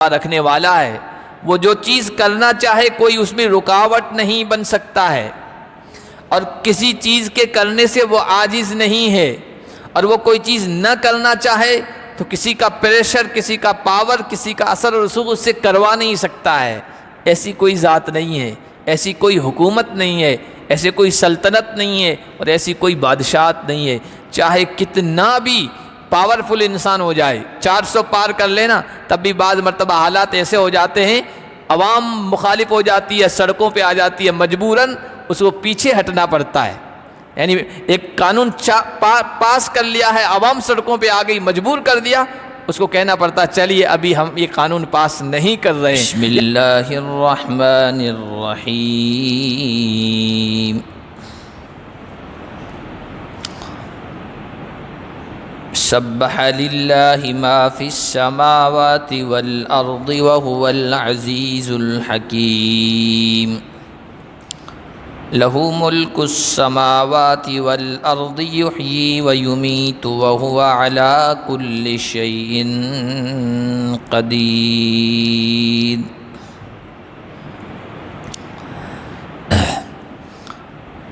رکھنے والا ہے، وہ جو چیز کرنا چاہے کوئی اس میں رکاوٹ نہیں بن سکتا ہے، اور کسی چیز کے کرنے سے وہ عاجز نہیں ہے، اور وہ کوئی چیز نہ کرنا چاہے تو کسی کا پریشر، کسی کا پاور، کسی کا اثر و رسوخ اس سے کروا نہیں سکتا ہے۔ ایسی کوئی ذات نہیں ہے، ایسی کوئی حکومت نہیں ہے، ایسے کوئی سلطنت نہیں ہے، اور ایسی کوئی بادشاہت نہیں ہے، چاہے کتنا بھی پاورفل انسان ہو جائے، 400 پار کر لینا تب بھی بعض مرتبہ حالات ایسے ہو جاتے ہیں، عوام مخالف ہو جاتی ہے، سڑکوں پہ آ جاتی ہے، مجبوراً اس کو پیچھے ہٹنا پڑتا ہے۔ یعنی ایک قانون پاس کر لیا ہے، عوام سڑکوں پہ آ گئی، مجبور کر دیا، اس کو کہنا پڑتا چلیے ابھی ہم یہ قانون پاس نہیں کر رہے ہیں۔ بسم اللہ الرحمن الرحیم۔ سبح للہ ما فی السماوات والارض وهو العزیز الحکیم۔ لہ ملک السماوات والارض یحیی ویمیت وہو علی کل شیء قدیر۔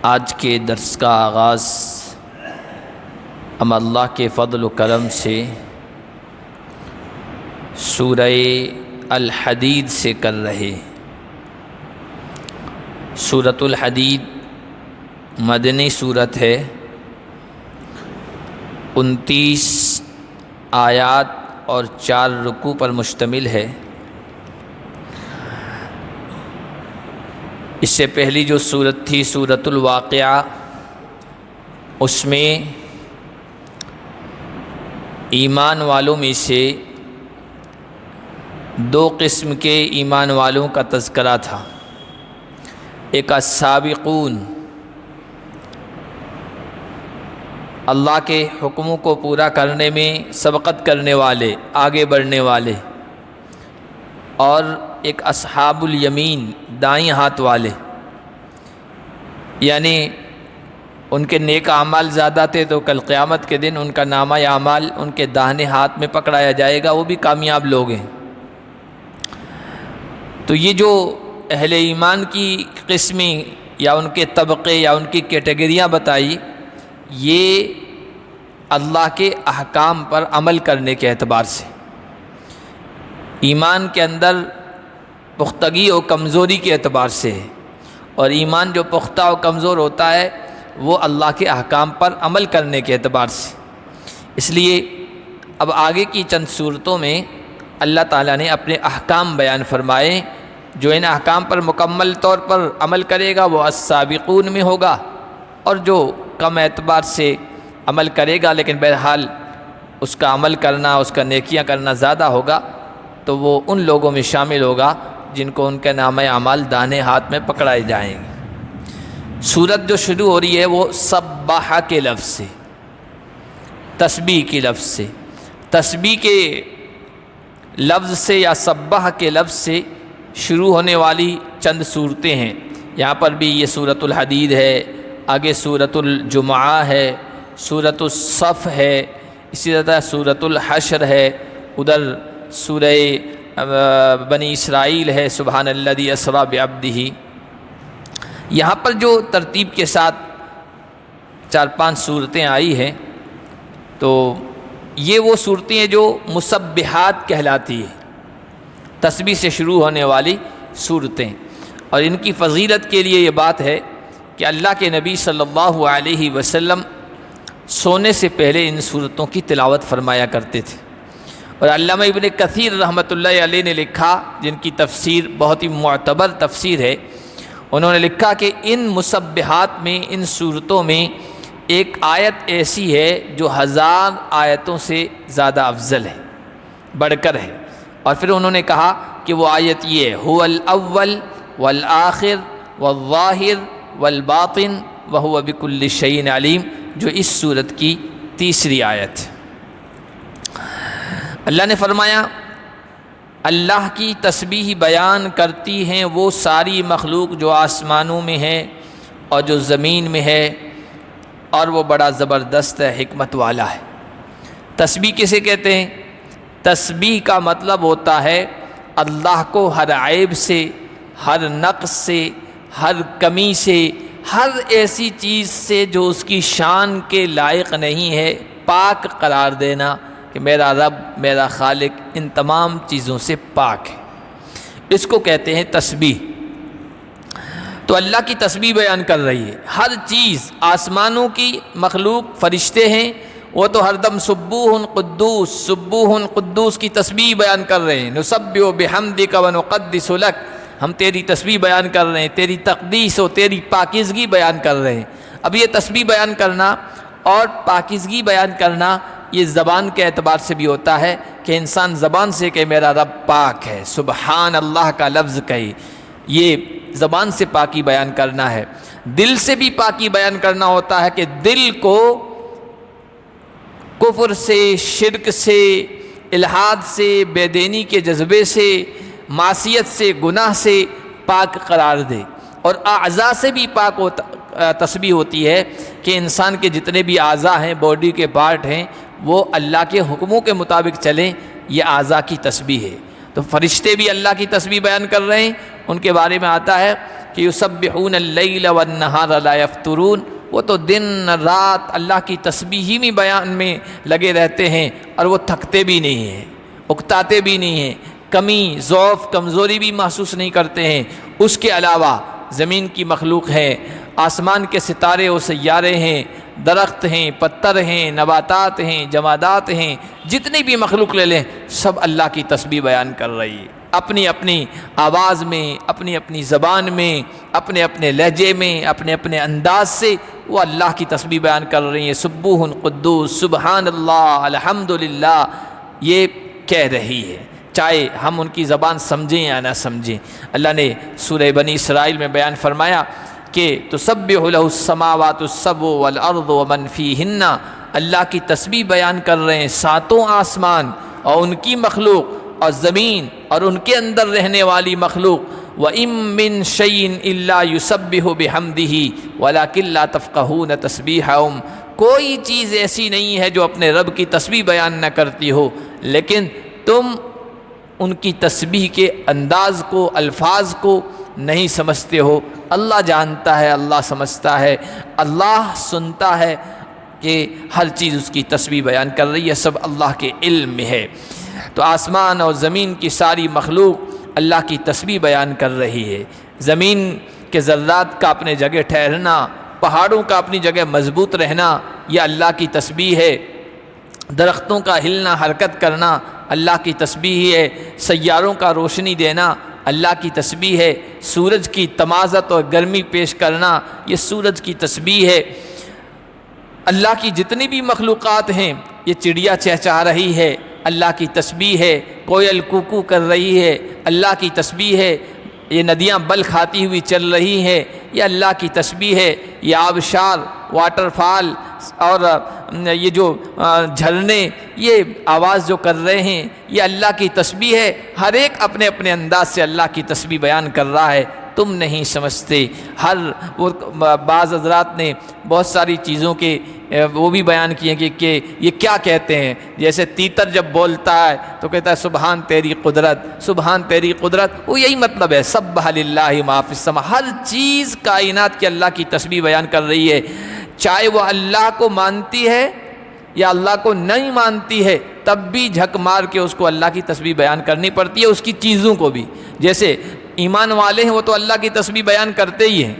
آج کے درس کا آغاز ہم اللہ کے فضل و کرم سے سورہ الحدید سے کر رہے۔ سورۃ الحدید مدنی سورت ہے، 29 آیات اور 4 رکوع پر مشتمل ہے۔ اس سے پہلی جو سورت تھی سورۃ الواقعہ، اس میں ایمان والوں میں سے 2 قسم کے ایمان والوں کا تذکرہ تھا۔ ایک السابقون، اللہ کے حکموں کو پورا کرنے میں سبقت کرنے والے، آگے بڑھنے والے، اور ایک اصحاب الیمین، دائیں ہاتھ والے، یعنی ان کے نیک اعمال زیادہ تھے تو کل قیامت کے دن ان کا نامہ اعمال ان کے داہنے ہاتھ میں پکڑایا جائے گا، وہ بھی کامیاب لوگ ہیں۔ تو یہ جو اہل ایمان کی قسمیں یا ان کے طبقے یا ان کی کیٹیگریاں بتائی، یہ اللہ کے احکام پر عمل کرنے کے اعتبار سے، ایمان کے اندر پختگی اور کمزوری کے اعتبار سے ہے، اور ایمان جو پختہ اور کمزور ہوتا ہے وہ اللہ کے احکام پر عمل کرنے کے اعتبار سے۔ اس لیے اب آگے کی چند صورتوں میں اللہ تعالیٰ نے اپنے احکام بیان فرمائے، جو ان احکام پر مکمل طور پر عمل کرے گا وہ السابقون میں ہوگا، اور جو کم اعتبار سے عمل کرے گا لیکن بہرحال اس کا عمل کرنا، اس کا نیکیاں کرنا زیادہ ہوگا، تو وہ ان لوگوں میں شامل ہوگا جن کو ان کے نامہ اعمال داہنے ہاتھ میں پکڑائے جائیں گے۔ سورت جو شروع ہو رہی ہے وہ سبح کے لفظ سے، تسبیح کے لفظ سے، تسبیح کے لفظ سے یا سبح کے لفظ سے شروع ہونے والی چند صورتیں ہیں۔ یہاں پر بھی یہ سورۃ الحدید ہے، آگے سورۃ الجمعہ ہے، سورۃ الصف ہے، اسی طرح سورۃ الحشر ہے، ادھر سورہ بنی اسرائیل ہے، سبحان الذی اسریٰ بعبدہ۔ یہاں پر جو ترتیب کے ساتھ 4-5 صورتیں آئی ہیں، تو یہ وہ صورتیں ہیں جو مسبحات کہلاتی ہیں، تسبیح سے شروع ہونے والی صورتیں، اور ان کی فضیلت کے لیے یہ بات ہے کہ اللہ کے نبی صلی اللہ علیہ وسلم سونے سے پہلے ان صورتوں کی تلاوت فرمایا کرتے تھے۔ اور علامہ ابن کثیر رحمۃ اللہ علیہ نے لکھا، جن کی تفسیر بہت ہی معتبر تفسیر ہے، انہوں نے لکھا کہ ان مسبحات میں، ان صورتوں میں ایک آیت ایسی ہے جو 1000 آیتوں سے زیادہ افضل ہے، بڑھ کر ہے، اور پھر انہوں نے کہا کہ وہ آیت یہ ہے، هو الاول والآخر والظاہر والباطن وهو بكل شيء علیم، جو اس سورت کی تیسری آیت ہے۔ اللہ نے فرمایا اللہ کی تسبیح بیان کرتی ہیں وہ ساری مخلوق جو آسمانوں میں ہے اور جو زمین میں ہے، اور وہ بڑا زبردست ہے، حکمت والا ہے۔ تسبیح کسے کہتے ہیں؟ تسبیح کا مطلب ہوتا ہے اللہ کو ہر عیب سے، ہر نقص سے، ہر کمی سے، ہر ایسی چیز سے جو اس کی شان کے لائق نہیں ہے پاک قرار دینا کہ میرا رب، میرا خالق ان تمام چیزوں سے پاک ہے، اس کو کہتے ہیں تسبیح۔ تو اللہ کی تسبیح بیان کر رہی ہے۔ ہر چیز، آسمانوں کی مخلوق، فرشتے ہیں، وہ تو ہر دم سبوح قدوس، سبوح قدوس کی تسبیح بیان کر رہے ہیں۔ نسبح بحمدک ونقدس لک، ہم تیری تسبیح بیان کر رہے ہیں، تیری تقدیس و تیری پاکیزگی بیان کر رہے ہیں۔ اب یہ تسبیح بیان کرنا اور پاکیزگی بیان کرنا یہ زبان کے اعتبار سے بھی ہوتا ہے کہ انسان زبان سے کہ میرا رب پاک ہے، سبحان اللہ کا لفظ کہے، یہ زبان سے پاکی بیان کرنا ہے۔ دل سے بھی پاکی بیان کرنا ہوتا ہے کہ دل کو کفر سے، شرک سے، الحاد سے، بے دینی کے جذبے سے، معصیت سے، گناہ سے پاک قرار دے۔ اور اعضاء سے بھی پاک تسبیح ہوتی ہے کہ انسان کے جتنے بھی اعضاء ہیں، باڈی کے پارٹ ہیں، وہ اللہ کے حکموں کے مطابق چلیں، یہ اعضاء کی تسبیح ہے۔ تو فرشتے بھی اللہ کی تسبیح بیان کر رہے ہیں، ان کے بارے میں آتا ہے کہ یسبحون اللیل والنہار لا یفترون، وہ تو دن رات اللہ کی تسبیح ہی میں بیان میں لگے رہتے ہیں اور وہ تھکتے بھی نہیں ہیں، اکتاتے بھی نہیں ہیں، کمی، ضعف، کمزوری بھی محسوس نہیں کرتے ہیں۔ اس کے علاوہ زمین کی مخلوق ہے، آسمان کے ستارے و سیارے ہیں، درخت ہیں، پتھر ہیں، نباتات ہیں، جمادات ہیں، جتنی بھی مخلوق لے لیں سب اللہ کی تسبیح بیان کر رہی ہے، اپنی اپنی آواز میں، اپنی اپنی زبان میں، اپنے اپنے لہجے میں، اپنے اپنے انداز سے وہ اللہ کی تسبیح بیان کر رہی ہیں۔ سبوح قدوس، سبحان اللہ، الحمدللہ، یہ کہہ رہی ہے، چاہے ہم ان کی زبان سمجھیں یا نہ سمجھیں۔ اللہ نے سورہ بنی اسرائیل میں بیان فرمایا کہ تسبح لہ السماوات السبع والارض ومن فیہن، اللہ کی تسبیح بیان کر رہے ہیں ساتوں آسمان اور ان کی مخلوق، اور زمین اور ان کے اندر رہنے والی مخلوق۔ وَإِن مِّن شَيْءٍ إِلَّا يُسَبِّحُ بِحَمْدِهِ وَلَكِن لَّا تَفْقَهُونَ تَسْبِيحَهُمْ، کوئی چیز ایسی نہیں ہے جو اپنے رب کی تسبیح بیان نہ کرتی ہو، لیکن تم ان کی تسبیح کے انداز کو، الفاظ کو نہیں سمجھتے ہو۔ اللہ جانتا ہے، اللہ سمجھتا ہے، اللہ سنتا ہے کہ ہر چیز اس کی تسبیح بیان کر رہی ہے، سب اللہ کے علم میں ہے۔ تو آسمان اور زمین کی ساری مخلوق اللہ کی تسبیح بیان کر رہی ہے۔ زمین کے ذرات کا اپنے جگہ ٹھہرنا، پہاڑوں کا اپنی جگہ مضبوط رہنا، یہ اللہ کی تسبیح ہے۔ درختوں کا ہلنا، حرکت کرنا اللہ کی تسبیح ہے۔ سیاروں کا روشنی دینا اللہ کی تسبیح ہے۔ سورج کی تمازت اور گرمی پیش کرنا یہ سورج کی تسبیح ہے۔ اللہ کی جتنی بھی مخلوقات ہیں، یہ چڑیا چہچہا رہی ہے، اللہ کی تسبیح ہے۔ کوئل کوکو کر رہی ہے، اللہ کی تسبیح ہے۔ یہ ندیاں بل کھاتی ہوئی چل رہی ہیں، یہ اللہ کی تسبیح ہے۔ یہ آبشار، واٹر فال اور یہ جو جھرنے، یہ آواز جو کر رہے ہیں، یہ اللہ کی تسبیح ہے۔ ہر ایک اپنے اپنے انداز سے اللہ کی تسبیح بیان کر رہا ہے، تم نہیں سمجھتے۔ بعض حضرات نے بہت ساری چیزوں کے وہ بھی بیان کیے کہ یہ کیا کہتے ہیں، جیسے تیتر جب بولتا ہے تو کہتا ہے سبحان تیری قدرت، سبحان تیری قدرت، وہ یہی مطلب ہے، سبح للہ ما فی السماء، ہر چیز کائنات کی اللہ کی تسبیح بیان کر رہی ہے، چاہے وہ اللہ کو مانتی ہے یا اللہ کو نہیں مانتی ہے، تب بھی جھک مار کے اس کو اللہ کی تسبیح بیان کرنی پڑتی ہے، اس کی چیزوں کو بھی۔ جیسے ایمان والے ہیں وہ تو اللہ کی تسبیح بیان کرتے ہی ہیں،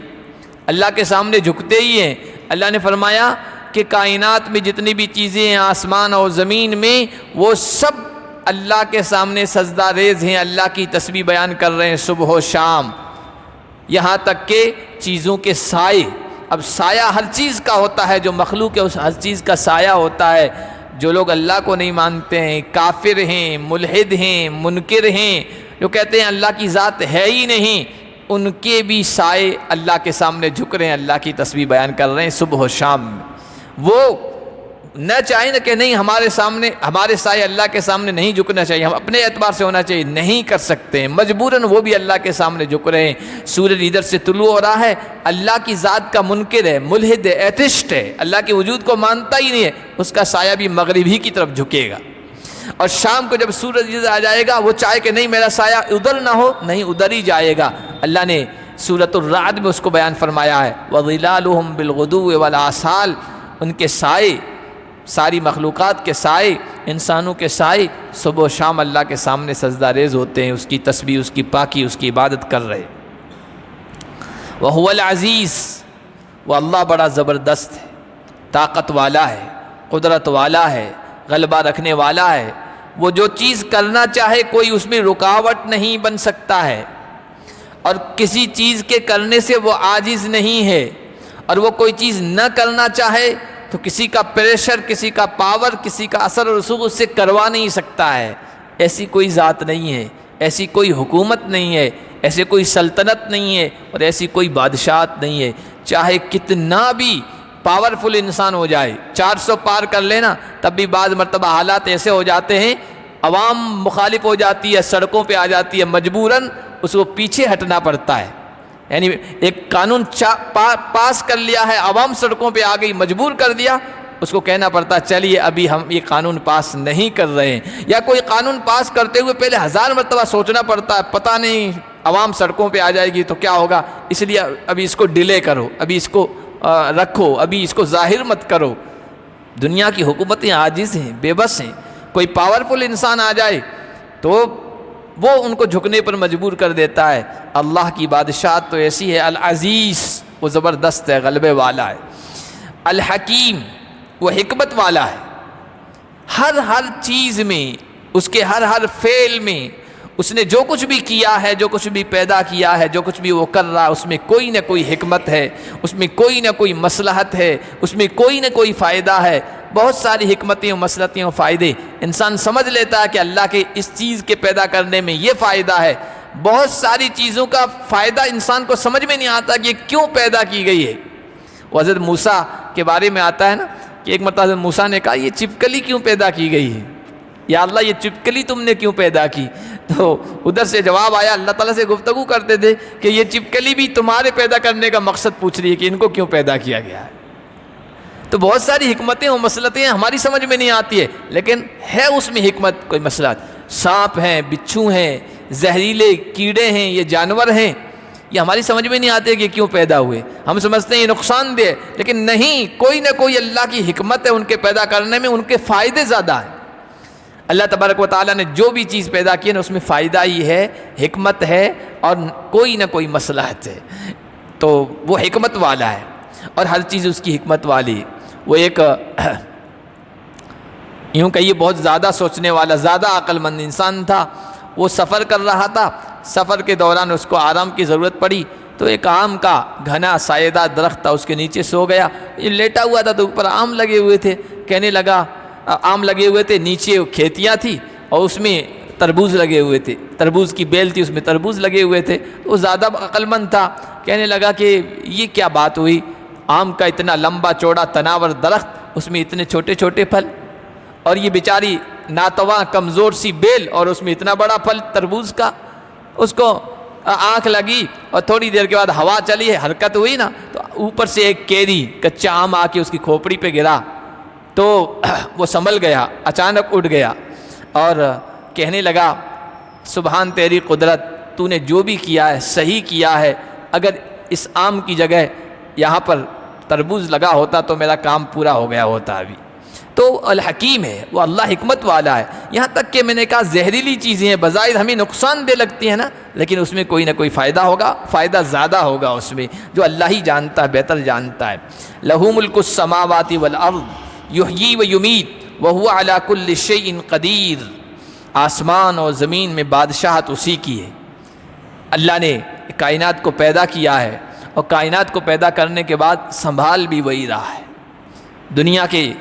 اللہ کے سامنے جھکتے ہی ہیں۔ اللہ نے فرمایا کہ کائنات میں جتنی بھی چیزیں ہیں، آسمان اور زمین میں، وہ سب اللہ کے سامنے سجدہ ریز ہیں، اللہ کی تسبیح بیان کر رہے ہیں صبح و شام، یہاں تک کہ چیزوں کے سائے۔ اب سایہ ہر چیز کا ہوتا ہے، جو مخلوق ہے اس ہر چیز کا سایہ ہوتا ہے۔ جو لوگ اللہ کو نہیں مانتے ہیں، کافر ہیں، ملحد ہیں، منکر ہیں، جو کہتے ہیں اللہ کی ذات ہے ہی نہیں، ان کے بھی سائے اللہ کے سامنے جھک رہے ہیں، اللہ کی تسبیح بیان کر رہے ہیں صبح و شام میں۔ وہ نہ چاہیں کہ نہیں ہمارے سائے اللہ کے سامنے نہیں جھکنا چاہیے، ہم اپنے اعتبار سے ہونا چاہیے، نہیں کر سکتے ہیں، مجبوراً وہ بھی اللہ کے سامنے جھک رہے ہیں۔ سورج ادھر سے طلوع ہو رہا ہے، اللہ کی ذات کا منکر ہے، ملحد ہے، ایتھسٹ ہے، اللہ کے وجود کو مانتا ہی نہیں ہے، اس کا سایہ بھی مغرب ہی کی طرف جھکے گا۔ اور شام کو جب سورج آ جائے گا وہ چاہے کہ نہیں میرا سایہ ادھر نہ ہو، نہیں ادھر ہی جائے گا۔ اللہ نے سورۃ الرعد میں اس کو بیان فرمایا ہے، وَظِلَالُهُمْ بِالْغُدُوِّ وَالْآصَالِ، ان کے سائے، ساری مخلوقات کے سائے، انسانوں کے سائے صبح و شام اللہ کے سامنے سجدہ ریز ہوتے ہیں، اس کی تسبیح، اس کی پاکی، اس کی عبادت کر رہے۔ وَهُوَ الْعَزِيزُ، وہ اللہ بڑا زبردست ہے، طاقت والا ہے، قدرت والا ہے، غلبہ رکھنے والا ہے۔ وہ جو چیز کرنا چاہے کوئی اس میں رکاوٹ نہیں بن سکتا ہے، اور کسی چیز کے کرنے سے وہ عاجز نہیں ہے، اور وہ کوئی چیز نہ کرنا چاہے تو کسی کا پریشر، کسی کا پاور، کسی کا اثر و رسوخ اس سے کروا نہیں سکتا ہے۔ ایسی کوئی ذات نہیں ہے، ایسی کوئی حکومت نہیں ہے، ایسے کوئی سلطنت نہیں ہے، اور ایسی کوئی بادشاہت نہیں ہے، چاہے کتنا بھی پاورفل انسان ہو جائے، 400 پار کر لینا تب بھی بعض مرتبہ حالات ایسے ہو جاتے ہیں، عوام مخالف ہو جاتی ہے، سڑکوں پہ آ جاتی ہے، مجبوراً اس کو پیچھے ہٹنا پڑتا ہے۔ یعنی ایک قانون پاس کر لیا ہے، عوام سڑکوں پہ آ گئی، مجبور کر دیا، اس کو کہنا پڑتا ہے چلیے ابھی ہم یہ قانون پاس نہیں کر رہے ہیں۔ یا کوئی قانون پاس کرتے ہوئے پہلے 1000 مرتبہ سوچنا پڑتا ہے، پتہ نہیں عوام سڑکوں پہ آ جائے گی تو کیا ہوگا، اس لیے ابھی اس کو ڈیلے کرو، ابھی اس کو رکھو، ابھی اس کو ظاہر مت کرو۔ دنیا کی حکومتیں عاجز ہیں، بے بس ہیں، کوئی پاورفل انسان آ جائے تو وہ ان کو جھکنے پر مجبور کر دیتا ہے۔ اللہ کی بادشاہت تو ایسی ہے، العزیز، وہ زبردست ہے، غلبے والا ہے، الحکیم، وہ حکمت والا ہے، ہر چیز میں، اس کے ہر فعل میں اس نے جو کچھ بھی کیا ہے، جو کچھ بھی پیدا کیا ہے، جو کچھ بھی وہ کر رہا ہے، اس میں کوئی نہ کوئی حکمت ہے، اس میں کوئی نہ کوئی مصلحت ہے، اس میں کوئی نہ کوئی فائدہ ہے۔ بہت ساری حکمتیں و مصلحتیں و فائدے انسان سمجھ لیتا ہے کہ اللہ کے اس چیز کے پیدا کرنے میں یہ فائدہ ہے۔ بہت ساری چیزوں کا فائدہ انسان کو سمجھ میں نہیں آتا کہ یہ کیوں پیدا کی گئی ہے۔ وہ حضرت موسیٰ کے بارے میں آتا ہے نا کہ ایک مرتبہ حضرت موسیٰ نے کہا یہ چپکلی کیوں پیدا کی گئی ہے، یا اللہ یہ چپکلی تم نے کیوں پیدا کی؟ تو ادھر سے جواب آیا، اللہ تعالیٰ سے گفتگو کرتے تھے کہ یہ چپکلی بھی تمہارے پیدا کرنے کا مقصد پوچھ رہی ہے کہ ان کو کیوں پیدا کیا گیا ہے۔ تو بہت ساری حکمتیں و مصلحتیں ہماری سمجھ میں نہیں آتی ہے، لیکن ہے اس میں حکمت، کوئی مصلحت۔ سانپ ہیں، بچھو ہیں، زہریلے کیڑے ہیں، یہ جانور ہیں، یہ ہماری سمجھ میں نہیں آتے کہ کیوں پیدا ہوئے۔ ہم سمجھتے ہیں یہ نقصان دہ، لیکن نہیں، کوئی نہ کوئی اللہ کی حکمت ہے ان کے پیدا کرنے میں، ان کے فائدے زیادہ ہیں۔ اللہ تبارک و تعالیٰ نے جو بھی چیز پیدا کی ہے اس میں فائدہ ہی ہے، حکمت ہے، اور کوئی نہ کوئی مصلحت ہے، تو وہ حکمت والا ہے، اور ہر چیز اس کی حکمت والی۔ وہ ایک یوں کہیے بہت زیادہ سوچنے والا، زیادہ عقل مند انسان تھا۔ وہ سفر کر رہا تھا، سفر کے دوران اس کو آرام کی ضرورت پڑی، تو ایک آم کا گھنا سایہ دار درخت تھا، اس کے نیچے سو گیا۔ یہ لیٹا ہوا تھا تو اوپر آم لگے ہوئے تھے، کہنے لگا، آم لگے ہوئے تھے، نیچے کھیتیاں تھی اور اس میں تربوز لگے ہوئے تھے، تربوز کی بیل تھی، اس میں تربوز لگے ہوئے تھے۔ وہ زیادہ عقل مند تھا، کہنے لگا کہ یہ کیا بات ہوئی، آم کا اتنا لمبا چوڑا تناور درخت، اس میں اتنے چھوٹے چھوٹے پھل، اور یہ بیچاری ناتواں کمزور سی بیل، اور اس میں اتنا بڑا پھل تربوز کا۔ اس کو آنکھ لگی، اور تھوڑی دیر کے بعد ہوا چلی ہے، حرکت ہوئی نا، تو اوپر سے ایک کیری کچا آم آ کے اس کی کھوپڑی پہ گرا، تو وہ سنبھل گیا، اچانک اٹھ گیا اور کہنے لگا، سبحان تیری قدرت، تو نے جو بھی کیا ہے صحیح کیا ہے، اگر اس آم کی جگہ یہاں پر تربوز لگا ہوتا تو میرا کام پورا ہو گیا ہوتا ابھی۔ تو الحکیم ہے، وہ اللہ حکمت والا ہے۔ یہاں تک کہ میں نے کہا زہریلی چیزیں ہیں، بظاہر ہمیں نقصان دہ لگتی ہیں نا، لیکن اس میں کوئی نہ کوئی فائدہ ہوگا، فائدہ زیادہ ہوگا اس میں، جو اللہ ہی جانتا ہے، بہتر جانتا ہے۔ لَهُ مُلْكُ السَّمَاوَاتِ وَالْأَرْضِ یحیی و یمیت وَهُوَ عَلَى كُلِّ شَيْءٍ قَدِیرٌ۔ آسمان اور زمین میں بادشاہت اسی کی ہے۔ اللہ نے کائنات کو پیدا کیا ہے، اور کائنات کو پیدا کرنے کے بعد سنبھال بھی وہی رہا ہے۔ دنیا کے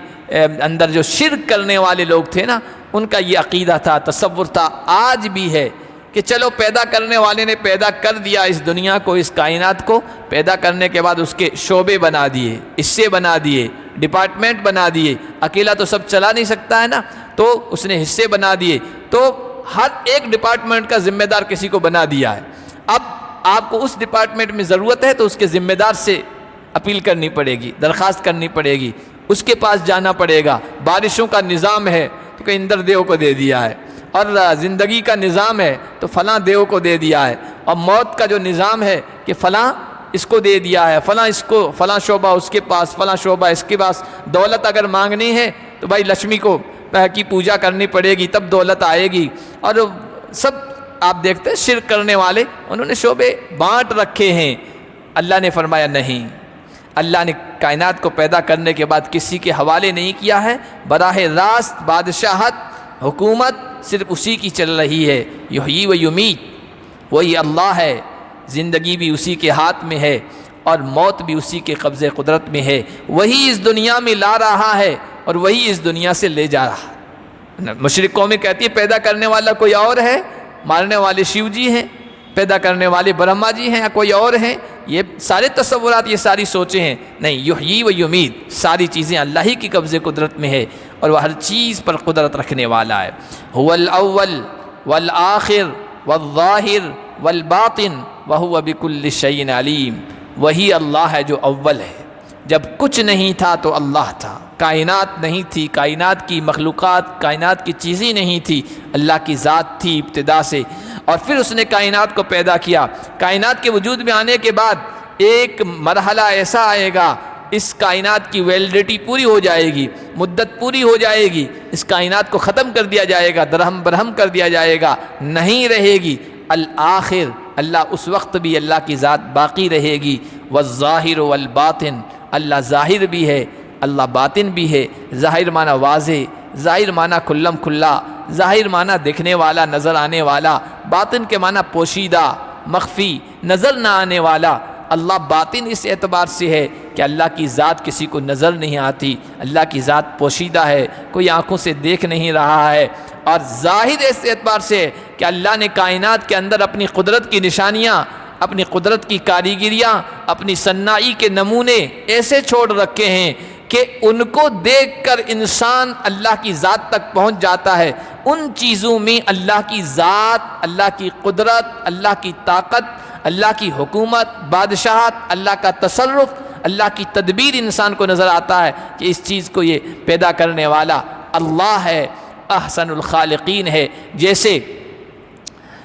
اندر جو شرک کرنے والے لوگ تھے نا، ان کا یہ عقیدہ تھا، تصور تھا، آج بھی ہے کہ چلو پیدا کرنے والے نے پیدا کر دیا اس دنیا کو، اس کائنات کو، پیدا کرنے کے بعد اس کے شعبے بنا دیے، حصے بنا دیے، ڈپارٹمنٹ بنا دیے، اکیلا تو سب چلا نہیں سکتا ہے نا، تو اس نے حصے بنا دیے، تو ہر ایک ڈپارٹمنٹ کا ذمہ دار کسی کو بنا دیا ہے۔ اب آپ کو اس ڈپارٹمنٹ میں ضرورت ہے تو اس کے ذمہ دار سے اپیل کرنی پڑے گی، درخواست کرنی پڑے گی، اس کے پاس جانا پڑے گا۔ بارشوں کا نظام ہے تو کوئی اندر دیو کو دے دیا ہے، اور زندگی کا نظام ہے تو فلاں دیو کو دے دیا ہے، اور موت کا جو نظام ہے کہ فلاں اس کو دے دیا ہے، فلاں اس کو، فلاں شعبہ اس کے پاس، فلاں شعبہ اس کے پاس۔ دولت اگر مانگنی ہے تو بھائی لکشمی کو کی پوجا کرنی پڑے گی تب دولت آئے گی۔ اور سب آپ دیکھتے ہیں شرک کرنے والے انہوں نے شعبے بانٹ رکھے ہیں۔ اللہ نے فرمایا نہیں، اللہ نے کائنات کو پیدا کرنے کے بعد کسی کے حوالے نہیں کیا ہے، براہ راست بادشاہت، حکومت صرف اسی کی چل رہی ہے۔ یحیی و یمیت، وہی اللہ ہے، زندگی بھی اسی کے ہاتھ میں ہے اور موت بھی اسی کے قبضے قدرت میں ہے۔ وہی اس دنیا میں لا رہا ہے اور وہی اس دنیا سے لے جا رہا ہے۔ مشرق قومیں کہتی ہے پیدا کرنے والا کوئی اور ہے، مارنے والے شیو جی ہیں، پیدا کرنے والے برہما جی ہیں یا کوئی اور ہیں۔ یہ سارے تصورات، یہ ساری سوچیں ہیں۔ نہیں، یحیی و یمیت، ساری چیزیں اللہ ہی کی قبضے قدرت میں ہے اور وہ ہر چیز پر قدرت رکھنے والا ہے۔ هو الاول والآخر والظاہر والباطن وہو بکل شیء علیم، وہی اللہ ہے جو اول ہے۔ جب کچھ نہیں تھا تو اللہ تھا، کائنات نہیں تھی، کائنات کی مخلوقات، کائنات کی چیزیں نہیں تھی، اللہ کی ذات تھی ابتدا سے، اور پھر اس نے کائنات کو پیدا کیا۔ کائنات کے وجود میں آنے کے بعد ایک مرحلہ ایسا آئے گا، اس کائنات کی ویلڈیٹی پوری ہو جائے گی، مدت پوری ہو جائے گی، اس کائنات کو ختم کر دیا جائے گا، درہم برہم کر دیا جائے گا، نہیں رہے گی۔ الآخر، اللہ اس وقت بھی اللہ کی ذات باقی رہے گی۔ والظاہر والباطن، اللہ ظاہر بھی ہے، اللہ باطن بھی ہے۔ ظاہر معنی واضح، ظاہر معنی کھلم کھلا، ظاہر معنی دیکھنے والا، نظر آنے والا، باطن کے معنی پوشیدہ، مخفی، نظر نہ آنے والا۔ اللہ باطن اس اعتبار سے ہے کہ اللہ کی ذات کسی کو نظر نہیں آتی، اللہ کی ذات پوشیدہ ہے، کوئی آنکھوں سے دیکھ نہیں رہا ہے۔ اور ظاہر اس اعتبار سے ہے کہ اللہ نے کائنات کے اندر اپنی قدرت کی نشانیاں، اپنی قدرت کی کاریگریاں، اپنی صناعی کے نمونے ایسے چھوڑ رکھے ہیں کہ ان کو دیکھ کر انسان اللہ کی ذات تک پہنچ جاتا ہے۔ ان چیزوں میں اللہ کی ذات، اللہ کی قدرت، اللہ کی طاقت، اللہ کی حکومت، بادشاہت، اللہ کا تصرف، اللہ کی تدبیر انسان کو نظر آتا ہے کہ اس چیز کو یہ پیدا کرنے والا اللہ ہے، احسن الخالقین ہے۔ جیسے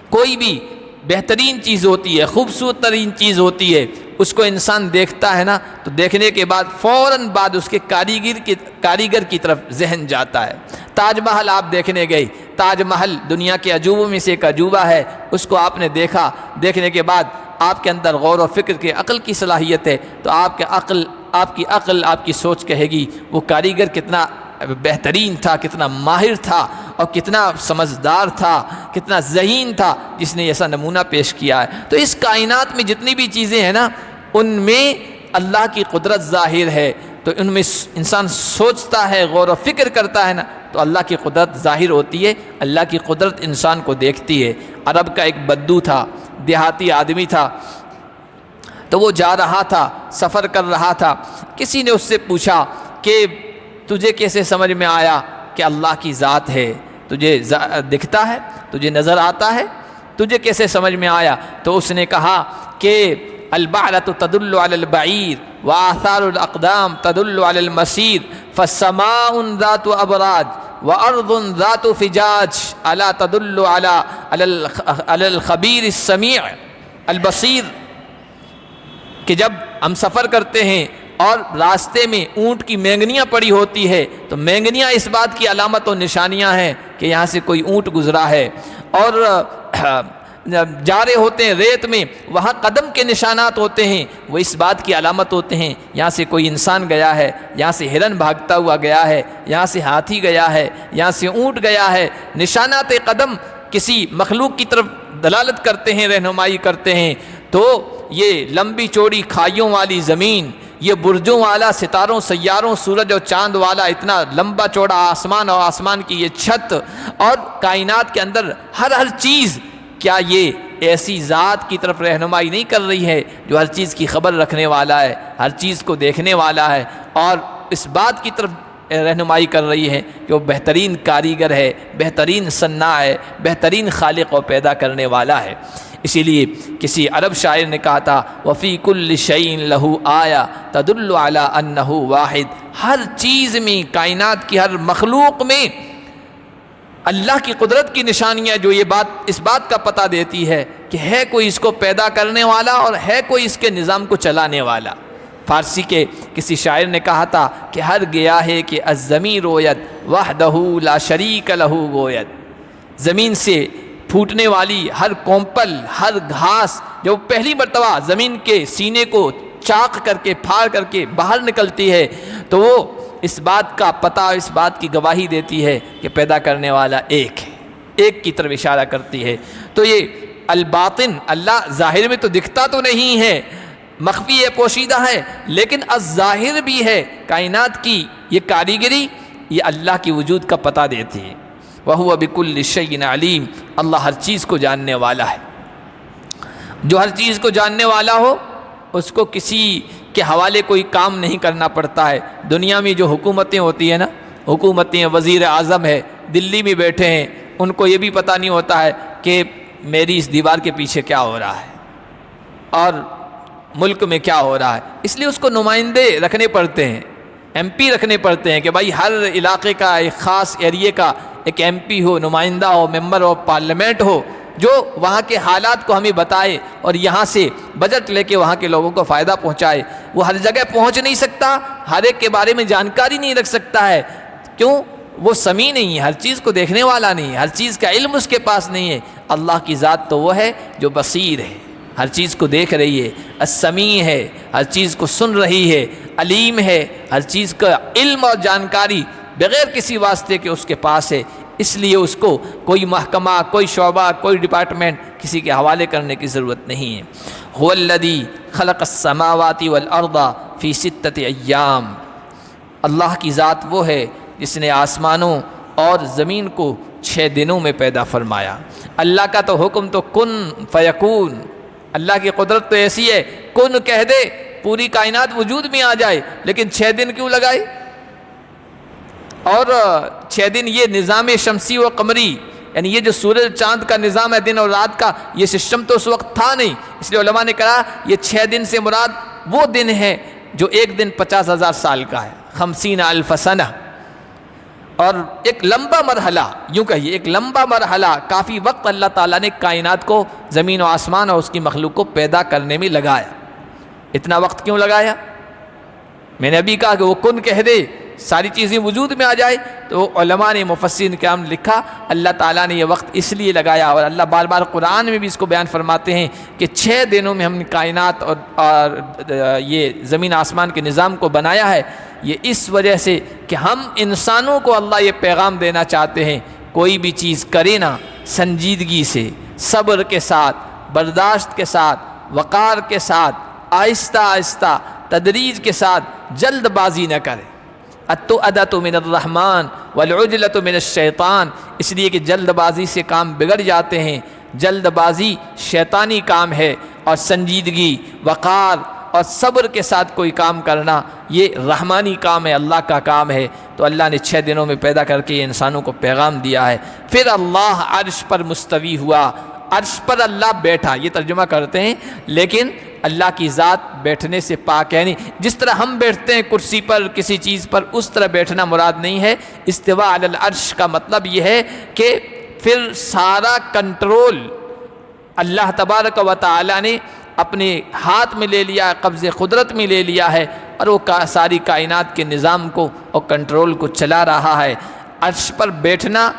کوئی بھی بہترین چیز ہوتی ہے، خوبصورت ترین چیز ہوتی ہے، اس کو انسان دیکھتا ہے نا تو دیکھنے کے بعد فوراً بعد اس کے کاریگر کی طرف ذہن جاتا ہے۔ تاج محل آپ دیکھنے گئے، تاج محل دنیا کے عجوبوں میں سے ایک عجوبہ ہے، اس کو آپ نے دیکھا، دیکھنے کے بعد آپ کے اندر غور و فکر کے عقل کی صلاحیت ہے تو آپ کی عقل آپ کی سوچ کہے گی وہ کاریگر کتنا بہترین تھا، کتنا ماہر تھا اور کتنا سمجھدار تھا، کتنا ذہین تھا جس نے ایسا نمونہ پیش کیا ہے۔ تو اس کائنات میں جتنی بھی چیزیں ہیں نا ان میں اللہ کی قدرت ظاہر ہے، تو ان میں انسان سوچتا ہے، غور و فکر کرتا ہے نا تو اللہ کی قدرت ظاہر ہوتی ہے، اللہ کی قدرت انسان کو دیکھتی ہے۔ عرب کا ایک بدو تھا، دیہاتی آدمی تھا، تو وہ جا رہا تھا، سفر کر رہا تھا، کسی نے اس سے پوچھا کہ تجھے کیسے سمجھ میں آیا کہ اللہ کی ذات ہے؟ تجھے دکھتا ہے، تجھے نظر آتا ہے، تجھے کیسے سمجھ میں آیا؟ تو اس نے کہا کہ البعرۃ تدل علی البعیر وآثار الاقدام تدل علی المسیر فالسماء ذات ابراج وارض ذات فجاج الا تدل علی الخبیر السمیع البصیر، کہ جب ہم سفر کرتے ہیں اور راستے میں اونٹ کی مینگنیاں پڑی ہوتی ہے تو مینگنیاں اس بات کی علامت و نشانیاں ہیں کہ یہاں سے کوئی اونٹ گزرا ہے، اور جا رہے ہوتے ہیں ریت میں، وہاں قدم کے نشانات ہوتے ہیں، وہ اس بات کی علامت ہوتے ہیں یہاں سے کوئی انسان گیا ہے، یہاں سے ہرن بھاگتا ہوا گیا ہے، یہاں سے ہاتھی گیا ہے، یہاں سے اونٹ گیا ہے۔ نشانات قدم کسی مخلوق کی طرف دلالت کرتے ہیں، رہنمائی کرتے ہیں۔ تو یہ لمبی چوڑی کھائیوں والی زمین، یہ برجوں والا، ستاروں سیاروں، سورج اور چاند والا اتنا لمبا چوڑا آسمان اور آسمان کی یہ چھت، اور کائنات کے اندر ہر چیز، کیا یہ ایسی ذات کی طرف رہنمائی نہیں کر رہی ہے جو ہر چیز کی خبر رکھنے والا ہے، ہر چیز کو دیکھنے والا ہے، اور اس بات کی طرف رہنمائی کر رہی ہے کہ وہ بہترین کاریگر ہے، بہترین صناع ہے، بہترین خالق و پیدا کرنے والا ہے۔ اسی لیے کسی عرب شاعر نے کہا تھا وفی کل شیء لہ آیا تدل علی انہ واحد، ہر چیز میں، کائنات کی ہر مخلوق میں اللہ کی قدرت کی نشانیاں جو اس بات کا پتہ دیتی ہے کہ ہے کوئی اس کو پیدا کرنے والا اور ہے کوئی اس کے نظام کو چلانے والا۔ فارسی کے کسی شاعر نے کہا تھا کہ ہر گیا ہے کہ الزمین رویت وحدہ لا شریک لہ گویت، زمین سے پھوٹنے والی ہر کونپل، ہر گھاس جب پہلی مرتبہ زمین کے سینے کو چاق کر کے پھاڑ کر کے باہر نکلتی ہے تو وہ اس بات کا پتہ، اس بات کی گواہی دیتی ہے کہ پیدا کرنے والا ایک ہے، ایک کی طرف اشارہ کرتی ہے۔ تو یہ الباطن، اللہ ظاہر میں تو دکھتا تو نہیں ہے، مخفی ہے، پوشیدہ ہے، لیکن الظاہر بھی ہے۔ کائنات کی یہ کاریگری یہ اللہ کی وجود کا پتہ دیتی ہے۔ وَهُوَ بِكُلِّ شَيْءٍ عَلِيمٌ، اللہ ہر چیز کو جاننے والا ہے۔ جو ہر چیز کو جاننے والا ہو اس کو کسی کے حوالے کوئی کام نہیں کرنا پڑتا ہے۔ دنیا میں جو حکومتیں ہوتی ہیں نا، حکومتیں، وزیر اعظم ہے، دلی میں بیٹھے ہیں، ان کو یہ بھی پتہ نہیں ہوتا ہے کہ میری اس دیوار کے پیچھے کیا ہو رہا ہے اور ملک میں کیا ہو رہا ہے۔ اس لیے اس کو نمائندے رکھنے پڑتے ہیں، ایم پی رکھنے پڑتے ہیں کہ بھائی ہر علاقے کا، ایک خاص ایریے کا ایک ایم پی ہو، نمائندہ ہو، ممبر آف پارلیمنٹ ہو، جو وہاں کے حالات کو ہمیں بتائے اور یہاں سے بجٹ لے کے وہاں کے لوگوں کو فائدہ پہنچائے۔ وہ ہر جگہ پہنچ نہیں سکتا، ہر ایک کے بارے میں جانکاری نہیں رکھ سکتا ہے، کیوں؟ وہ سمیع نہیں ہے، ہر چیز کو دیکھنے والا نہیں ہے، ہر چیز کا علم اس کے پاس نہیں ہے۔ اللہ کی ذات تو وہ ہے جو بصیر ہے، ہر چیز کو دیکھ رہی ہے، السمیع ہے، ہر چیز کو سن رہی ہے، علیم ہے، ہر چیز کا علم اور جانکاری بغیر کسی واسطے کے اس کے پاس ہے۔ اس لیے اس کو کوئی محکمہ، کوئی شعبہ، کوئی ڈپارٹمنٹ کسی کے حوالے کرنے کی ضرورت نہیں ہے۔ هو الذی خلق السماوات والارض فی 6 ایام، اللہ کی ذات وہ ہے جس نے آسمانوں اور زمین کو 6 دنوں میں پیدا فرمایا۔ اللہ کا تو حکم تو کن فیکون، اللہ کی قدرت تو ایسی ہے، کن کہہ دے پوری کائنات وجود میں آ جائے، لیکن 6 دن کیوں لگائے؟ اور 6 دن یہ نظام شمسی و قمری، یعنی یہ جو سورج چاند کا نظام ہے دن اور رات کا، یہ سسٹم تو اس وقت تھا نہیں، اس لیے علماء نے کہا یہ 6 دن سے مراد وہ دن ہے جو ایک دن 50,000 سال کا ہے، 50,000 سنہ، اور ایک لمبا مرحلہ، یوں کہیے ایک لمبا مرحلہ، کافی وقت اللہ تعالیٰ نے کائنات کو، زمین و آسمان اور اس کی مخلوق کو پیدا کرنے میں لگایا۔ اتنا وقت کیوں لگایا؟ میں نے ابھی کہا کہ وہ کن کہہ دے ساری چیزیں وجود میں آ جائے، تو علماء نے، مفسرین کرام نے لکھا اللہ تعالیٰ نے یہ وقت اس لیے لگایا، اور اللہ بار بار قرآن میں بھی اس کو بیان فرماتے ہیں کہ 6 دنوں میں ہم نے کائنات اور یہ زمین آسمان کے نظام کو بنایا ہے، یہ اس وجہ سے کہ ہم انسانوں کو اللہ یہ پیغام دینا چاہتے ہیں، کوئی بھی چیز کرے نا سنجیدگی سے، صبر کے ساتھ، برداشت کے ساتھ، وقار کے ساتھ، آہستہ آہستہ تدریج کے ساتھ، جلد بازی نہ کرے۔ التؤدۃ من الرحمن والعجلۃ من الشیطان، اس لیے کہ جلد بازی سے کام بگڑ جاتے ہیں، جلد بازی شیطانی کام ہے، اور سنجیدگی، وقار اور صبر کے ساتھ کوئی کام کرنا یہ رحمانی کام ہے، اللہ کا کام ہے۔ تو اللہ نے 6 دنوں میں پیدا کر کے انسانوں کو پیغام دیا ہے۔ پھر اللہ عرش پر مستوی ہوا، عرش پر اللہ بیٹھا، یہ ترجمہ کرتے ہیں، لیکن اللہ کی ذات بیٹھنے سے پاک ہے، یعنی جس طرح ہم بیٹھتے ہیں کرسی پر، کسی چیز پر، اس طرح بیٹھنا مراد نہیں ہے۔ استواء علی العرش کا مطلب یہ ہے کہ پھر سارا کنٹرول اللہ تبارک و تعالی نے اپنے ہاتھ میں لے لیا، قبض قدرت میں لے لیا ہے، اور وہ ساری کائنات کے نظام کو اور کنٹرول کو چلا رہا ہے۔ عرش پر بیٹھنا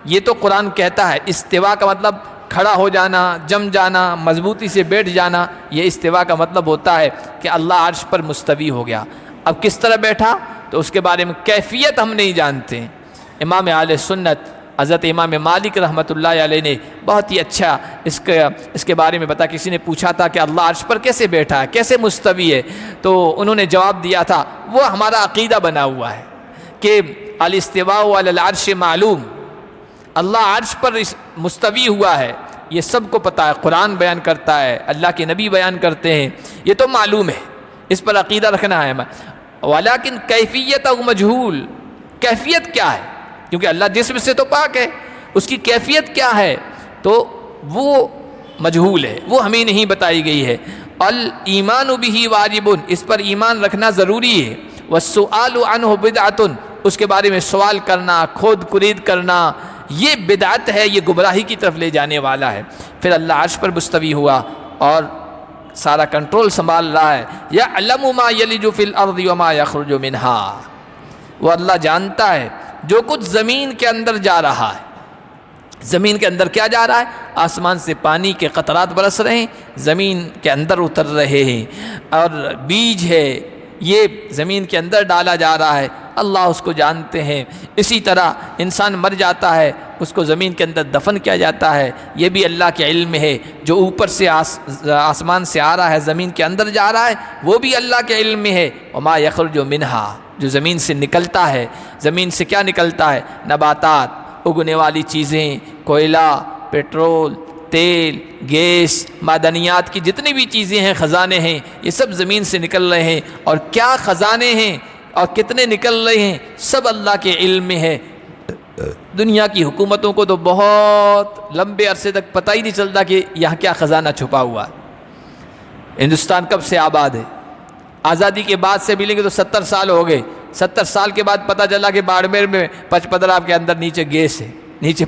یہ تو قرآن کہتا ہے، استوا کا مطلب کھڑا ہو جانا، جم جانا، مضبوطی سے بیٹھ جانا، یہ استوا کا مطلب ہوتا ہے کہ اللہ عرش پر مستوی ہو گیا۔ اب کس طرح بیٹھا تو اس کے بارے میں کیفیت ہم نہیں جانتے۔ امام اہل سنت حضرت امام مالک رحمۃ اللہ علیہ نے بہت ہی اچھا اس کے بارے میں بتا، کسی نے پوچھا تھا کہ اللہ عرش پر کیسے بیٹھا ہے، کیسے مستوی ہے، تو انہوں نے جواب دیا تھا، وہ ہمارا عقیدہ بنا ہوا ہے کہ الاستواء علی العرش معلوم، اللہ عرش پر مستوی ہوا ہے، یہ سب کو پتہ ہے، قرآن بیان کرتا ہے، اللہ کے نبی بیان کرتے ہیں، یہ تو معلوم ہے، اس پر عقیدہ رکھنا ہے۔ ولیکن کیفیت مجہول، کیفیت کیا ہے، کیونکہ اللہ جسم سے تو پاک ہے، اس کی کیفیت کیا ہے تو وہ مجہول ہے، وہ ہمیں نہیں بتائی گئی ہے۔ الایمان بہ واجب، اس پر ایمان رکھنا ضروری ہے۔ والسؤال عنہ بدعۃ، اس کے بارے میں سوال کرنا، کھود کرید کرنا، یہ بدعت ہے، یہ گمراہی کی طرف لے جانے والا ہے۔ پھر اللہ عرش پر مستوی ہوا اور سارا کنٹرول سنبھال رہا ہے۔ یعلم ما یلج فی الارض وما یخرج منہا، وہ اللہ جانتا ہے جو کچھ زمین کے اندر جا رہا ہے۔ زمین کے اندر کیا جا رہا ہے؟ آسمان سے پانی کے قطرات برس رہے ہیں، زمین کے اندر اتر رہے ہیں، اور بیج ہے یہ زمین کے اندر ڈالا جا رہا ہے، اللہ اس کو جانتے ہیں۔ اسی طرح انسان مر جاتا ہے، اس کو زمین کے اندر دفن کیا جاتا ہے، یہ بھی اللہ کے علم ہے۔ جو اوپر سے آسمان سے آ رہا ہے زمین کے اندر جا رہا ہے، وہ بھی اللہ کے علم میں ہے۔ وما یخرج منہا، جو زمین سے نکلتا ہے، زمین سے کیا نکلتا ہے؟ نباتات، اگنے والی چیزیں، کوئلہ، پیٹرول، تیل، گیس، معدنیات کی جتنی بھی چیزیں ہیں، خزانے ہیں، یہ سب زمین سے نکل رہے ہیں۔ اور کیا خزانے ہیں اور کتنے نکل رہے ہیں، سب اللہ کے علم میں ہے۔ دنیا کی حکومتوں کو تو بہت لمبے عرصے تک پتہ ہی نہیں چلتا کہ یہاں کیا خزانہ چھپا ہوا ہے۔ ہندوستان کب سے آباد ہے؟ آزادی کے بعد سے بھی لیں گے تو 70 سال ہو گئے۔ 70 سال کے بعد پتہ چلا کہ باڑمیر میں پچپدرا کے اندر نیچے گیس ہے، نیچے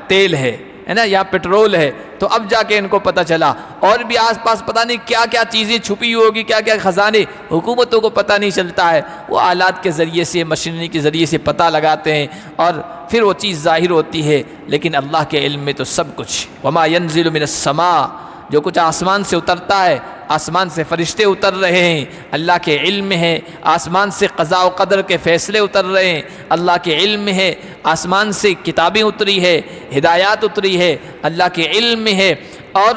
تیل ہے نا، یہاں پیٹرول ہے، تو اب جا کے ان کو پتہ چلا۔ اور بھی آس پاس پتہ نہیں کیا کیا چیزیں چھپی ہوگی، کیا کیا خزانے، حکومتوں کو پتہ نہیں چلتا ہے۔ وہ آلات کے ذریعے سے، مشینری کے ذریعے سے پتہ لگاتے ہیں اور پھر وہ چیز ظاہر ہوتی ہے، لیکن اللہ کے علم میں تو سب کچھ۔ وما ينزل من السماء، جو کچھ آسمان سے اترتا ہے، آسمان سے فرشتے اتر رہے ہیں، اللہ کے علم میں ہے۔ آسمان سے قضاء و قدر کے فیصلے اتر رہے ہیں، اللہ کے علم میں ہے۔ آسمان سے کتابیں اتری ہے، ہدایات اتری ہے، اللہ کے علم میں ہے۔ اور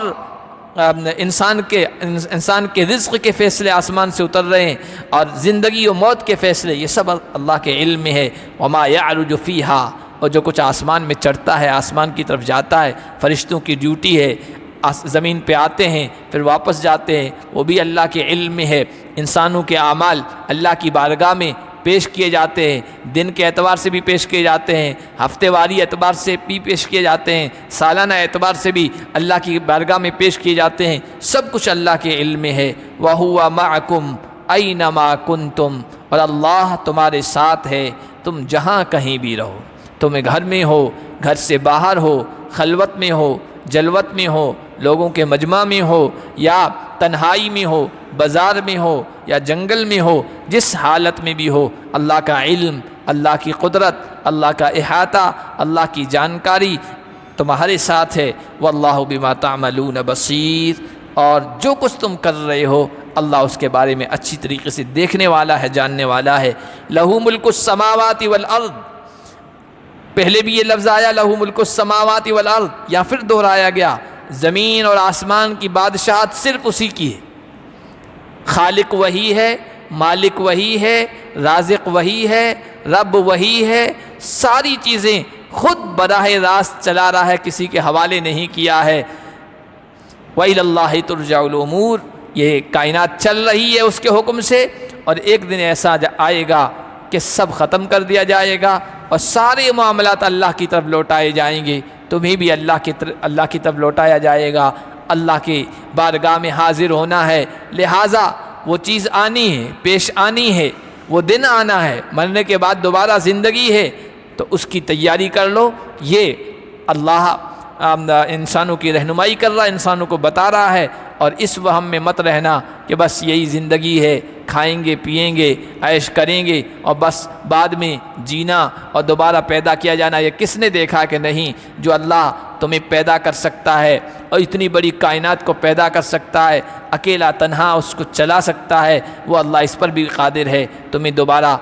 انسان کے رزق کے فیصلے آسمان سے اتر رہے ہیں، اور زندگی و موت کے فیصلے، یہ سب اللہ کے علم میں ہے۔ وما يعرج فیہا، اور جو کچھ آسمان میں چڑھتا ہے، آسمان کی طرف جاتا ہے، فرشتوں کی ڈیوٹی ہے، زمین پہ آتے ہیں پھر واپس جاتے ہیں، وہ بھی اللہ کے علم میں ہے۔ انسانوں کے اعمال اللہ کی بارگاہ میں پیش کیے جاتے ہیں، دن کے اعتبار سے بھی پیش کیے جاتے ہیں، ہفتے واری اعتبار سے بھی پیش کیے جاتے ہیں، سالانہ اعتبار سے بھی اللہ کی بارگاہ میں پیش کیے جاتے ہیں، سب کچھ اللہ کے علم میں ہے۔ وَهُوَ مَعَكُمْ أَيْنَمَا كُنْتُمْ، اور اللہ تمہارے ساتھ ہے تم جہاں کہیں بھی رہو، تم گھر میں ہو، گھر سے باہر ہو، خلوت میں ہو، جلوت میں ہو، لوگوں کے مجمع میں ہو، یا تنہائی میں ہو، بازار میں ہو یا جنگل میں ہو، جس حالت میں بھی ہو، اللہ کا علم، اللہ کی قدرت، اللہ کا احاطہ، اللہ کی جانکاری تمہارے ساتھ ہے۔ واللہ بما تعملون بصیر، اور جو کچھ تم کر رہے ہو اللہ اس کے بارے میں اچھی طریقے سے دیکھنے والا ہے، جاننے والا ہے۔ لہ ملک السماوات والارض، پہلے بھی یہ لفظ آیا لہ ملک السماوات والارض، یا پھر دہرایا گیا، زمین اور آسمان کی بادشاہت صرف اسی کی ہے۔ خالق وہی ہے، مالک وہی ہے، رازق وہی ہے، رب وہی ہے، ساری چیزیں خود براہ راست چلا رہا ہے، کسی کے حوالے نہیں کیا ہے۔ وَإِلَى اللَّهِ تُرْجَعُ الْأُمُورُ، یہ کائنات چل رہی ہے اس کے حکم سے، اور ایک دن ایسا آئے گا کہ سب ختم کر دیا جائے گا اور سارے معاملات اللہ کی طرف لوٹائے جائیں گے، تمہیں بھی اللہ کی طرف لوٹایا جائے گا، اللہ کی بارگاہ میں حاضر ہونا ہے۔ لہٰذا وہ چیز آنی ہے، پیش آنی ہے، وہ دن آنا ہے، مرنے کے بعد دوبارہ زندگی ہے، تو اس کی تیاری کر لو۔ یہ اللہ انسانوں کی رہنمائی کر رہا ہے، انسانوں کو بتا رہا ہے، اور اس وہم میں مت رہنا کہ بس یہی زندگی ہے، کھائیں گے پئیں گے عیش کریں گے اور بس بعد میں جینا اور دوبارہ پیدا کیا جانا۔ یہ کس نے دیکھا کہ نہیں، جو اللہ تمہیں پیدا کر سکتا ہے اور اتنی بڑی کائنات کو پیدا کر سکتا ہے، اکیلا تنہا اس کو چلا سکتا ہے، وہ اللہ اس پر بھی قادر ہے، تمہیں دوبارہ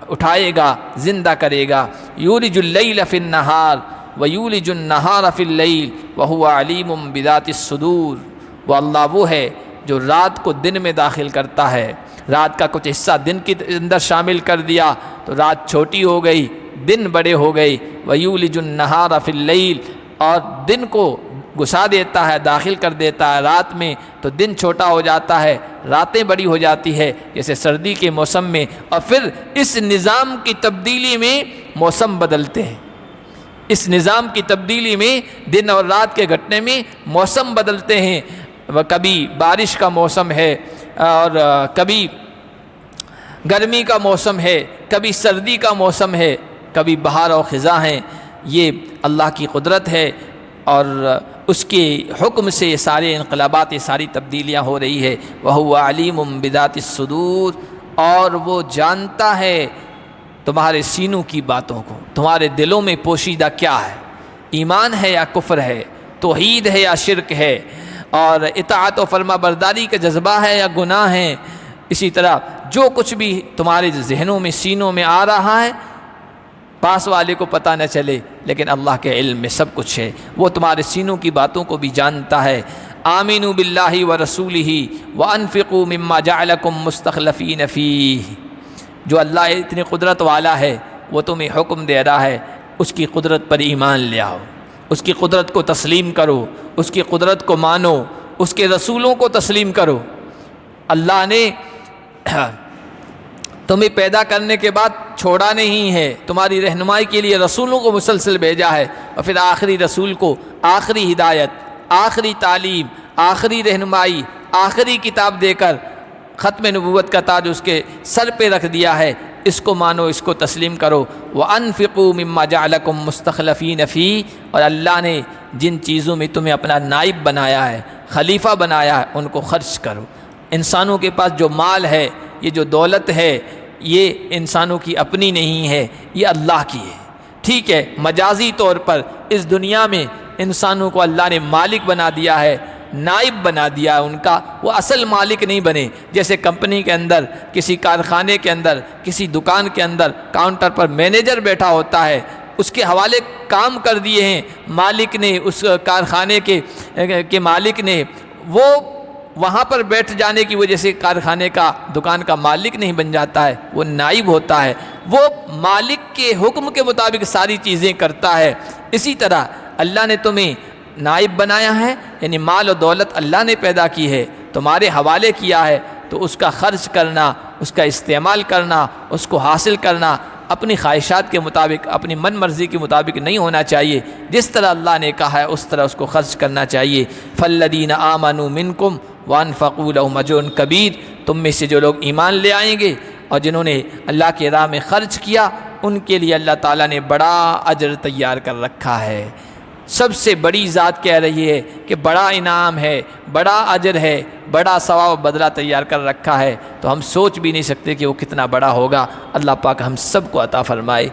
اٹھائے گا، زندہ کرے گا۔ یولج اللیل فی النہار ویولج النہار فی اللیل وہو علیم بذات الصدور، وہ اللہ وہ ہے جو رات کو دن میں داخل کرتا ہے، رات کا کچھ حصہ دن کے اندر شامل کر دیا تو رات چھوٹی ہو گئی، دن بڑے ہو گئی۔ ویولج النہار فی اللیل، اور دن کو گھسا دیتا ہے، داخل کر دیتا ہے رات میں، تو دن چھوٹا ہو جاتا ہے، راتیں بڑی ہو جاتی ہے، جیسے سردی کے موسم میں۔ اور پھر اس نظام کی تبدیلی میں موسم بدلتے ہیں، اس نظام کی تبدیلی میں دن اور رات کے گھٹنے میں موسم بدلتے ہیں، کبھی بارش کا موسم ہے اور کبھی گرمی کا موسم ہے، کبھی سردی کا موسم ہے، کبھی بہار و خزاں ہیں، یہ اللہ کی قدرت ہے اور اس کے حکم سے یہ سارے انقلابات، یہ ساری تبدیلیاں ہو رہی ہے۔ وَهُوَ عَلِيمٌ بِذَاتِ الصُّدُورِ، اور وہ جانتا ہے تمہارے سینوں کی باتوں کو، تمہارے دلوں میں پوشیدہ کیا ہے، ایمان ہے یا کفر ہے، توحید ہے یا شرک ہے، اور اطاعت و فرما برداری کا جذبہ ہے یا گناہ ہے۔ اسی طرح جو کچھ بھی تمہارے ذہنوں میں، سینوں میں آ رہا ہے، پاس والے کو پتہ نہ چلے لیکن اللہ کے علم میں سب کچھ ہے، وہ تمہارے سینوں کی باتوں کو بھی جانتا ہے۔ آمنوا باللہ ورسولہ وانفقوا مما جعلکم مستخلفین فیہ، جو اللہ اتنی قدرت والا ہے وہ تمہیں حکم دے رہا ہے اس کی قدرت پر ایمان لے آؤ، اس کی قدرت کو تسلیم کرو، اس کی قدرت کو مانو، اس کے رسولوں کو تسلیم کرو۔ اللہ نے تمہیں پیدا کرنے کے بعد چھوڑا نہیں ہے، تمہاری رہنمائی کے لیے رسولوں کو مسلسل بھیجا ہے، اور پھر آخری رسول کو آخری ہدایت، آخری تعلیم، آخری رہنمائی، آخری کتاب دے کر ختم نبوت کا تاج اس کے سر پہ رکھ دیا ہے۔ اس کو مانو، اس کو تسلیم کرو۔ وَأَنفِقُوا مِمَّا جَعَلَكُم مُّسْتَخْلَفِينَ فِيهِ، اور اللہ نے جن چیزوں میں تمہیں اپنا نائب بنایا ہے، خلیفہ بنایا ہے، ان کو خرچ کرو۔ انسانوں کے پاس جو مال ہے، یہ جو دولت ہے، یہ انسانوں کی اپنی نہیں ہے، یہ اللہ کی ہے۔ ٹھیک ہے، مجازی طور پر اس دنیا میں انسانوں کو اللہ نے مالک بنا دیا ہے، نائب بنا دیا ہے ان کا، وہ اصل مالک نہیں بنے۔ جیسے کمپنی کے اندر، کسی کارخانے کے اندر، کسی دکان کے اندر کاؤنٹر پر مینیجر بیٹھا ہوتا ہے، اس کے حوالے کام کر دیے ہیں مالک نے، اس کارخانے کے مالک نے، وہ وہاں پر بیٹھ جانے کی وجہ سے کارخانے کا، دکان کا مالک نہیں بن جاتا ہے، وہ نائب ہوتا ہے، وہ مالک کے حکم کے مطابق ساری چیزیں کرتا ہے۔ اسی طرح اللہ نے تمہیں نائب بنایا ہے، یعنی مال و دولت اللہ نے پیدا کی ہے، تمہارے حوالے کیا ہے، تو اس کا خرچ کرنا، اس کا استعمال کرنا، اس کو حاصل کرنا اپنی خواہشات کے مطابق، اپنی من مرضی کے مطابق نہیں ہونا چاہیے۔ جس طرح اللہ نے کہا ہے اس طرح اس کو خرچ کرنا چاہیے۔ فَالَّذِينَ آمَنُوا مِنكُمْ وَأَنفَقُوا لَهُمْ أَجْرٌ كَبِيرٌ، تم میں سے جو لوگ ایمان لے آئیں گے اور جنہوں نے اللہ کے راہ میں خرچ کیا، ان کے لیے اللہ تعالیٰ نے بڑا اجر تیار کر رکھا ہے۔ سب سے بڑی ذات کہہ رہی ہے کہ بڑا انعام ہے، بڑا اجر ہے، بڑا ثواب و بدلہ تیار کر رکھا ہے، تو ہم سوچ بھی نہیں سکتے کہ وہ کتنا بڑا ہوگا۔ اللہ پاک ہم سب کو عطا فرمائے۔